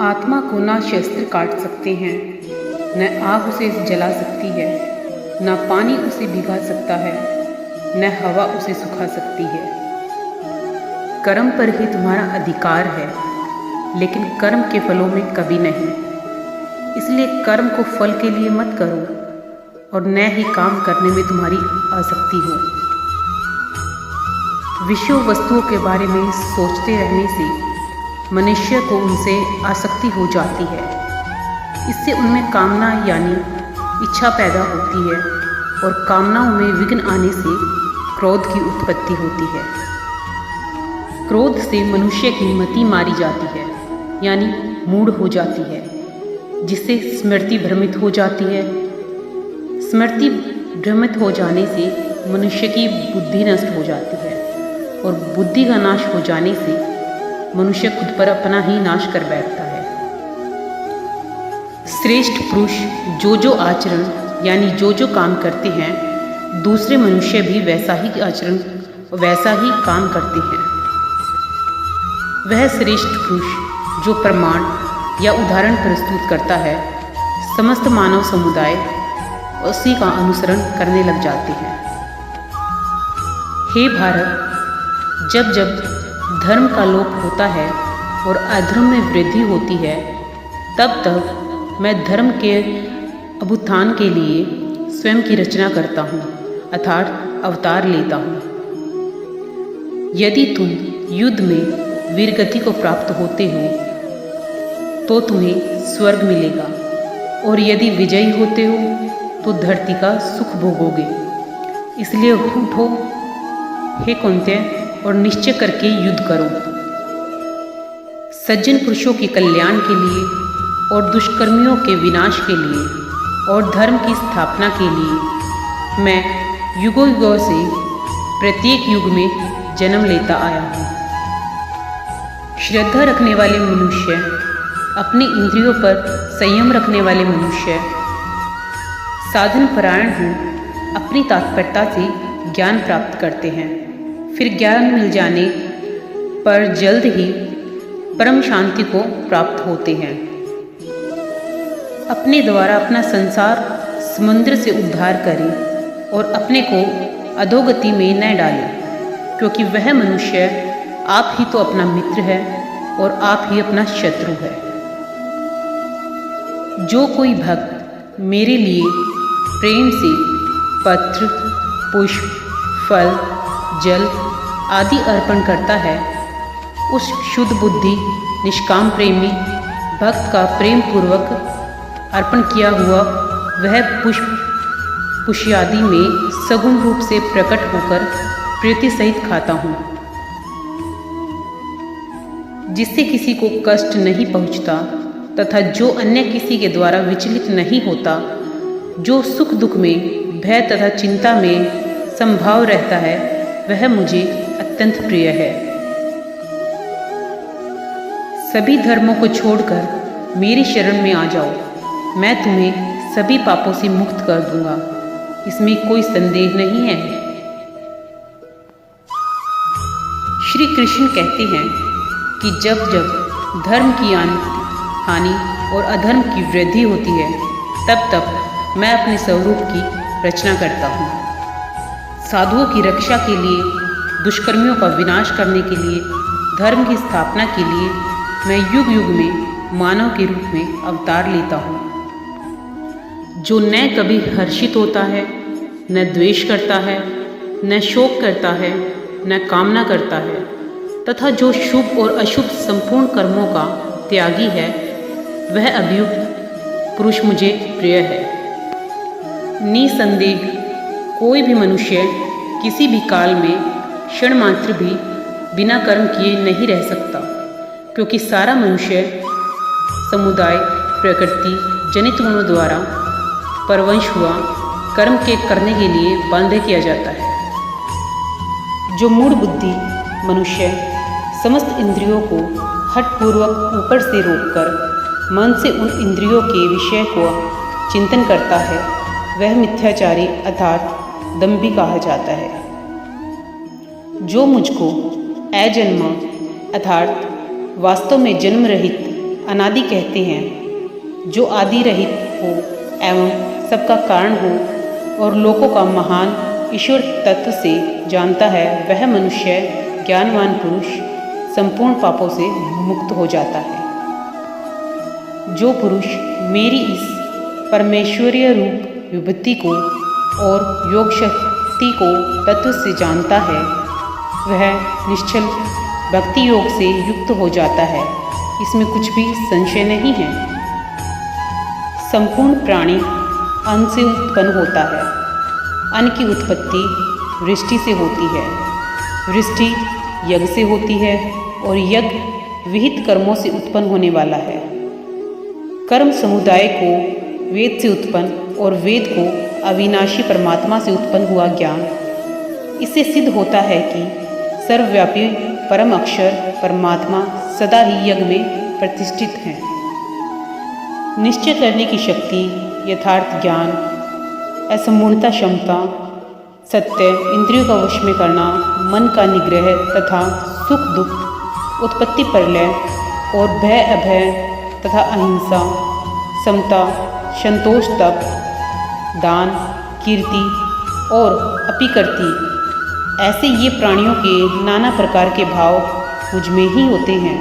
आत्मा को ना शस्त्र काट सकते हैं, न आग उसे जला सकती है, न पानी उसे भिगा सकता है, न हवा उसे सुखा सकती है। कर्म पर ही तुम्हारा अधिकार है, लेकिन कर्म के फलों में कभी नहीं। इसलिए कर्म को फल के लिए मत करो और न ही काम करने में तुम्हारी आसक्ति हो। विषय वस्तुओं के बारे में सोचते रहने से मनुष्य को उनसे आसक्ति हो जाती है। इससे उनमें कामना यानी इच्छा पैदा होती है और कामनाओं में विघ्न आने से क्रोध की उत्पत्ति होती है। क्रोध से मनुष्य की मति मारी जाती है, यानी मूढ़ हो जाती है, जिससे स्मृति भ्रमित हो जाती है। स्मृति भ्रमित हो जाने से मनुष्य की बुद्धि नष्ट हो जाती है और बुद्धि का नाश हो जाने से मनुष्य खुद पर अपना ही नाश कर बैठता है। श्रेष्ठ पुरुष जो आचरण यानी जो काम करते हैं, दूसरे मनुष्य भी वैसा ही आचरण वैसा ही काम करते हैं। वह श्रेष्ठ पुरुष जो प्रमाण या उदाहरण प्रस्तुत करता है, समस्त मानव समुदाय उसी का अनुसरण करने लग जाते हैं। हे भारत, जब जब धर्म का लोप होता है और अधर्म में वृद्धि होती है, तब तब मैं धर्म के अभ्युत्थान के लिए स्वयं की रचना करता हूँ, अर्थात अवतार लेता हूँ। यदि तुम युद्ध में वीरगति को प्राप्त होते हो तो तुम्हें स्वर्ग मिलेगा, और यदि विजयी होते हो तो धरती का सुख भोगोगे। इसलिए उठो हे कुंती और निश्चय करके युद्ध करो। सज्जन पुरुषों के कल्याण के लिए और दुष्कर्मियों के विनाश के लिए और धर्म की स्थापना के लिए मैं युगों युगों से प्रत्येक युग में जन्म लेता आया हूँ। श्रद्धा रखने वाले मनुष्य, अपनी इंद्रियों पर संयम रखने वाले मनुष्य, साधन परायण हो अपनी तत्परता से ज्ञान प्राप्त करते हैं। फिर ज्ञान मिल जाने पर जल्द ही परम शांति को प्राप्त होते हैं। अपने द्वारा अपना संसार समुद्र से उद्धार करें और अपने को अधोगति में न डालें, क्योंकि वह मनुष्य आप ही तो अपना मित्र है और आप ही अपना शत्रु है। जो कोई भक्त मेरे लिए प्रेम से पत्र, पुष्प, फल, जल आदि अर्पण करता है, उस शुद्ध बुद्धि निष्काम प्रेमी भक्त का प्रेम पूर्वक अर्पण किया हुआ वह पुष्प आदि में सगुण रूप से प्रकट होकर प्रीति सहित खाता हूँ, जिससे किसी को कष्ट नहीं पहुँचता तथा जो अन्य किसी के द्वारा विचलित नहीं होता, जो सुख दुख में भय तथा चिंता में संभाव रहता है, वह मुझे अत्यंत प्रिय है। सभी धर्मों को छोड़कर मेरी शरण में आ जाओ, मैं तुम्हें सभी पापों से मुक्त कर दूंगा, इसमें कोई संदेह नहीं है। श्री कृष्ण कहते हैं कि जब जब धर्म की हानि और अधर्म की वृद्धि होती है, तब तब मैं अपने स्वरूप की रचना करता हूँ। साधुओं की रक्षा के लिए, दुष्कर्मियों का विनाश करने के लिए, धर्म की स्थापना के लिए मैं युग युग में मानव के रूप में अवतार लेता हूँ। जो न कभी हर्षित होता है, न द्वेष करता है, न शोक करता है, न कामना करता है, तथा जो शुभ और अशुभ संपूर्ण कर्मों का त्यागी है, वह अभियुक्त पुरुष मुझे प्रिय है। निसंदेह कोई भी मनुष्य किसी भी काल में क्षण मात्र भी बिना कर्म किए नहीं रह सकता, क्योंकि सारा मनुष्य समुदाय प्रकृति जनित गुणों द्वारा परवंश हुआ कर्म के करने के लिए बांध किया जाता है। जो मूढ़ बुद्धि मनुष्य समस्त इंद्रियों को हठपूर्वक ऊपर से रोककर मन से उन इंद्रियों के विषय को चिंतन करता है, वह मिथ्याचारी अर्थात दंभी कहा जाता है। जो मुझको अजन्मा अर्थात वास्तव में जन्म रहित अनादि कहते हैं। जो आदि रहित हो एवं सबका कारण हो और लोकों का महान ईश्वर तत्व से जानता है, वह मनुष्य ज्ञानवान पुरुष संपूर्ण पापों से मुक्त हो जाता है। जो पुरुष मेरी इस परमेश्वरीय रूप विभूति को और योग शक्ति को तत्व से जानता है, वह निश्चल भक्ति योग से युक्त हो जाता है। इसमें कुछ भी संशय नहीं है। संपूर्ण प्राणी अन्न से उत्पन्न होता है। अन्न की उत्पत्ति वृष्टि से होती है, वृष्टि यज्ञ से होती है और यज्ञ विहित कर्मों से उत्पन्न होने वाला है। कर्म समुदाय को वेद से उत्पन्न और वेद को अविनाशी परमात्मा से उत्पन्न हुआ ज्ञान। इससे सिद्ध होता है कि सर्वव्यापी परम अक्षर परमात्मा सदा ही यज्ञ में प्रतिष्ठित हैं। निश्चय करने की शक्ति, यथार्थ ज्ञान, असंपूर्णता क्षमता, सत्य, इंद्रियों का वश में करना, मन का निग्रह तथा सुख दुख, उत्पत्ति प्रलय और भय अभय तथा अहिंसा, समता, संतोष, तप, दान, कीर्ति और अपिकर्ति, ऐसे ये प्राणियों के नाना प्रकार के भाव मुझ में ही होते हैं।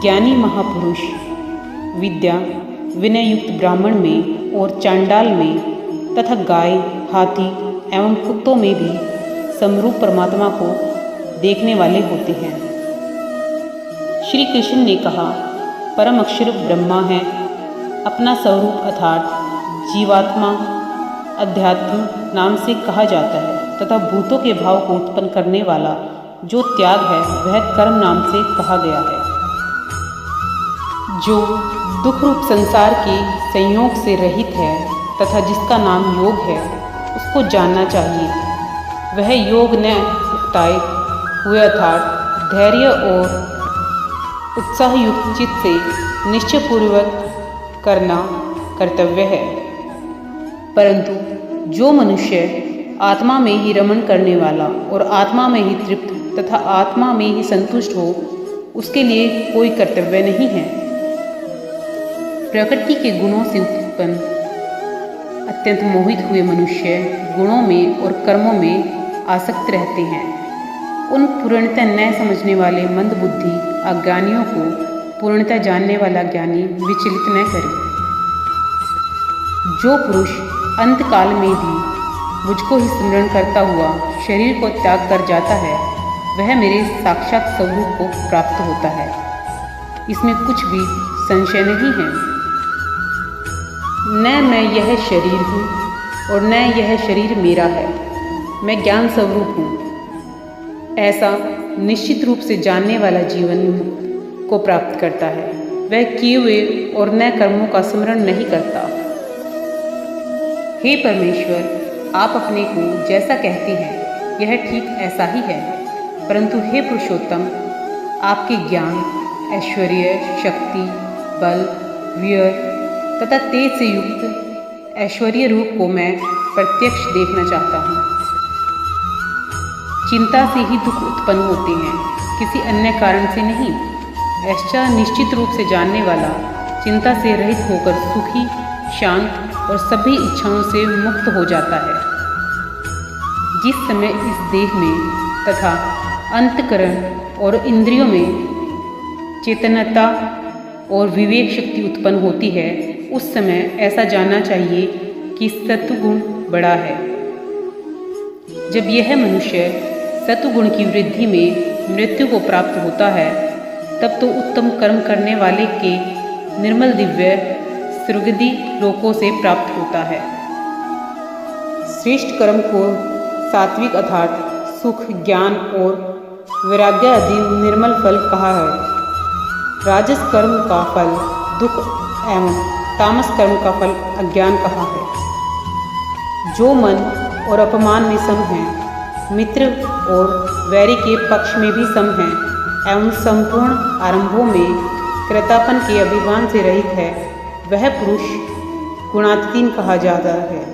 ज्ञानी महापुरुष विद्या विनय युक्त ब्राह्मण में और चांडाल में तथा गाय, हाथी एवं कुत्तों में भी समरूप परमात्मा को देखने वाले होते हैं। श्री कृष्ण ने कहा, परम अक्षर ब्रह्मा है। अपना स्वरूप अर्थात जीवात्मा अध्यात्म नाम से कहा जाता है तथा भूतों के भाव को उत्पन्न करने वाला जो त्याग है वह कर्म नाम से कहा गया है। जो दुख रूप संसार के संयोग से रहित है तथा जिसका नाम योग है, उसको जानना चाहिए। वह योग न उकताए हुए अर्थात धैर्य और उत्साह युक्त चित्त से निश्चयपूर्वक करना कर्तव्य है। परंतु जो मनुष्य आत्मा में ही रमण करने वाला और आत्मा में ही तृप्त तथा आत्मा में ही संतुष्ट हो, उसके लिए कोई कर्तव्य नहीं है। प्रकृति के गुणों से उत्पन्न अत्यंत मोहित हुए मनुष्य गुणों में और कर्मों में आसक्त रहते हैं। उन पूर्णतः न समझने वाले मंद बुद्धि अज्ञानियों को पूर्णतः जानने वाला ज्ञानी विचलित न करे। जो पुरुष अंतकाल में भी मुझको ही स्मरण करता हुआ शरीर को त्याग कर जाता है, वह मेरे साक्षात स्वरूप को प्राप्त होता है। इसमें कुछ भी संशय नहीं है। न मैं यह शरीर हूँ और न यह शरीर मेरा है, मैं ज्ञान स्वरूप हूँ। ऐसा निश्चित रूप से जानने वाला जीवन मुक्त को प्राप्त करता है। वह किए हुए और न कर्मों का स्मरण नहीं करता। हे परमेश्वर, आप अपने को जैसा कहते हैं यह ठीक ऐसा ही है, परंतु हे पुरुषोत्तम, आपके ज्ञान, ऐश्वर्य, शक्ति, बल, वीर तथा तेज से युक्त ऐश्वर्य रूप को मैं प्रत्यक्ष देखना चाहता हूँ। चिंता से ही दुख उत्पन्न होते हैं, किसी अन्य कारण से नहीं। ऐसा निश्चित रूप से जानने वाला चिंता से रहित होकर सुखी, शांत और सभी इच्छाओं से मुक्त हो जाता है। जिस समय इस देह में तथा अंतकरण और इंद्रियों में चेतनता और विवेक शक्ति उत्पन्न होती है, उस समय ऐसा जानना चाहिए कि सत्वगुण बड़ा है। जब यह मनुष्य सत्वगुण की वृद्धि में मृत्यु को प्राप्त होता है, तब तो उत्तम कर्म करने वाले के निर्मल दिव्य स्वर्गीय लोकों से प्राप्त होता है। श्रेष्ठ कर्म को सात्विक अर्थात सुख, ज्ञान और वैराग्य आदि निर्मल फल कहा है। राजस कर्म का फल दुख एवं तामस कर्म का फल अज्ञान कहा है। जो मन और अपमान में सम है, मित्र और वैरी के पक्ष में भी सम है एवं संपूर्ण आरंभों में कृतापन के अभिमान से रहित है, वह पुरुष गुणातीत कहा जाता है।